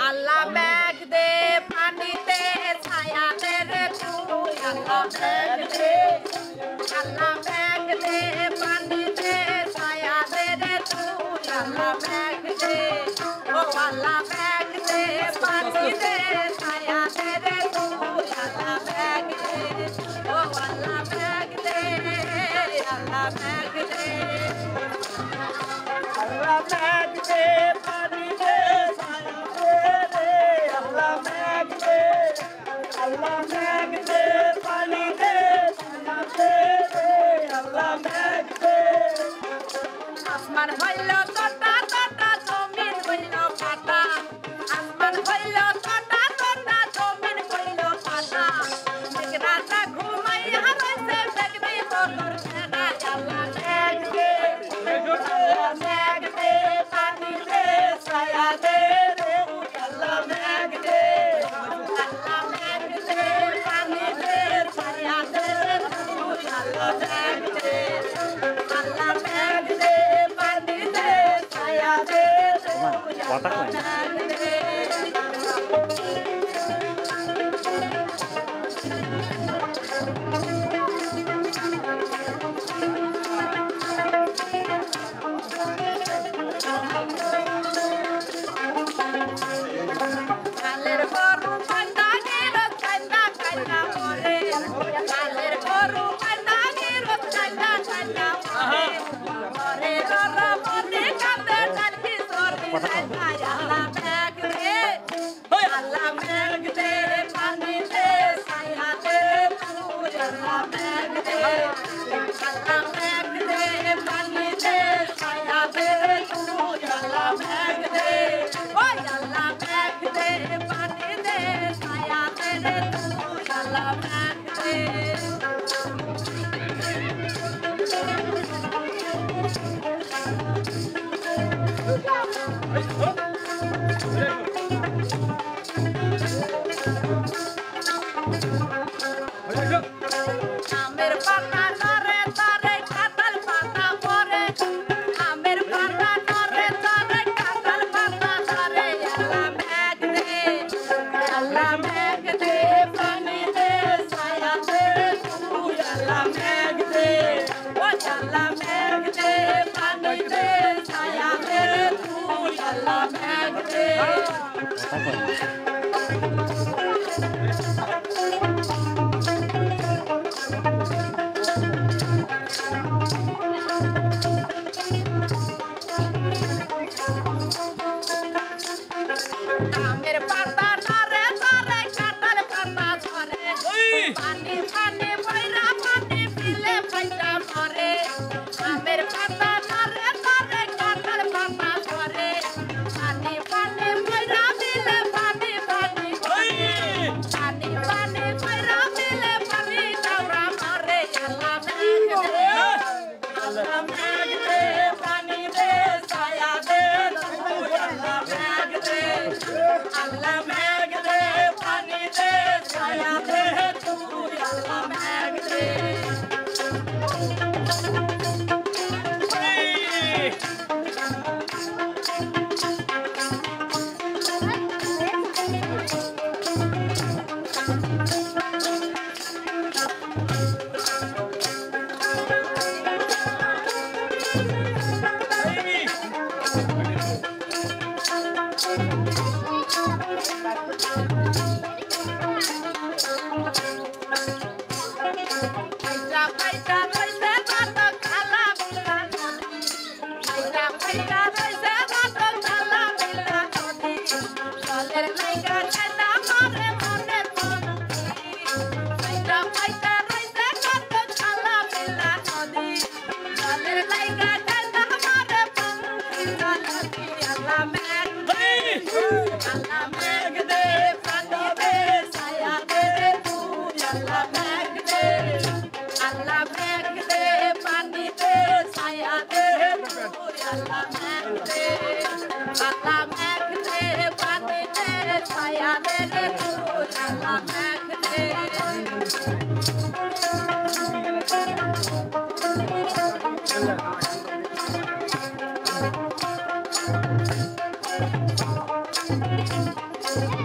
আল্লাহ মেঘ দে পানিতে ছায়া দে রে তুই আল্লাহ মেঘ দে আল্লাহ মেঘ দে পানিতে ছায়া দে রে তুই আল্লাহ মেঘ দে ও আল্লাহ মেঘ দে পানিতে ছায়া দে রে তুই আল্লাহ মেঘ দে ও আল্লাহ মেঘ দে আল্লাহ মেঘ দে আল্লাহ মেঘ দে পানি দে ছায়া দে রে আল্লাহ মেঘ দে আল্লাহ মেঘ দে পানি দে ছায়া দে রে আল্লাহ মেঘ দে আসমান হইল তোটা তোটা জমিন হইল পাতা আসমান হইল তোটা তোটা জমিন হইল পাতা মেঘরাজা ঘুমাইয়া রইছে মেঘদি বদর সেনা আল্লাহ মেঘ দে আল্লাহ মেঘ দে পানি দে ছায়া দে রে আল্লাহ মেঘ দে আল্লাহ মেঘ দে পানি দে ছায়া দে রে আল্লাহ মেঘ দে আল্লাহ মেঘ দে পানি দে ছায়া দে রে আল্লাহ মেঘ দে কালের গরু কান্দা গেল কান্দা কান্দা মরে কালের গরু কান্দা গেল কান্দা কান্দা মরে মরে রর মরে কান্দে নাকি সরে কান্দা আল্লাহ মেঘ দে আল্লাহ মেঘ দে পানি দে ছায়া দে তুই আল্লাহ মেঘ দে আল্লাহ মেঘ দে পানি দে ছায়া দে তুই আল্লাহ মেঘ দে ওই আল্লাহ মেঘ দে পানি দে ছায়া দে রে তুই আল্লাহ মেঘ দে আমের পাতা নরে তারে কাঁঠাল পাতা পরে আমের পাতা নরে তারে কাঁঠাল পাতা ধরে আল্লাহ মেঘ দে আল্লাহ মেঘ দে পানি দে ছায়া দে তুই আল্লাহ মেঘ দে ও আল্লাহ মেঘ দে পানি দে ছায়া দে তুই আল্লাহ মেঘ দে আমের পাতা নরে তারে কাঁঠাল পাতা ধরে পানি পানি বইরা পানি পিলে ফাইটা মরে আমের পাতা নরে তারে কাঁঠাল পাতা ধরে পানি পানি বইরা পিলে পানি পানি পানি পানি বইরা পিলে পানি দাওরা মরে আল্লাহ মেঘ দে আল্লাহ মেঘ দে পানি দে ছায়া দে তুই আল্লাহ মেঘ দে আল্লাহ মেঘ দে পানি দে ছায়া দে তুই আল্লাহ মেঘ দে পাইটা পাইটা রইছে কত খালা বিলা নদী পাইটা পাইটা রইছে কত খালা বিলা নদী জলের লাইগা ঠান্ডা মরে মনে মনকি পাইটা পাইটা রইছে কত খালা বিলা নদী জলের লাইগা ঠান্ডা মরে মনকি জলকি আল্লাহ মেঘ দে আল্লাহ মেঘ দে পানি দে ছায়া দে রে তুই আল্লাহ মেঘ দে আল্লাহ মেঘ দে পানি দে ছায়া দে তুই আল্লাহ মেঘ দে আল্লাহ মেঘ দে পানি দে ছায়া দে রে তুই আল্লাহ মেঘ দে Allah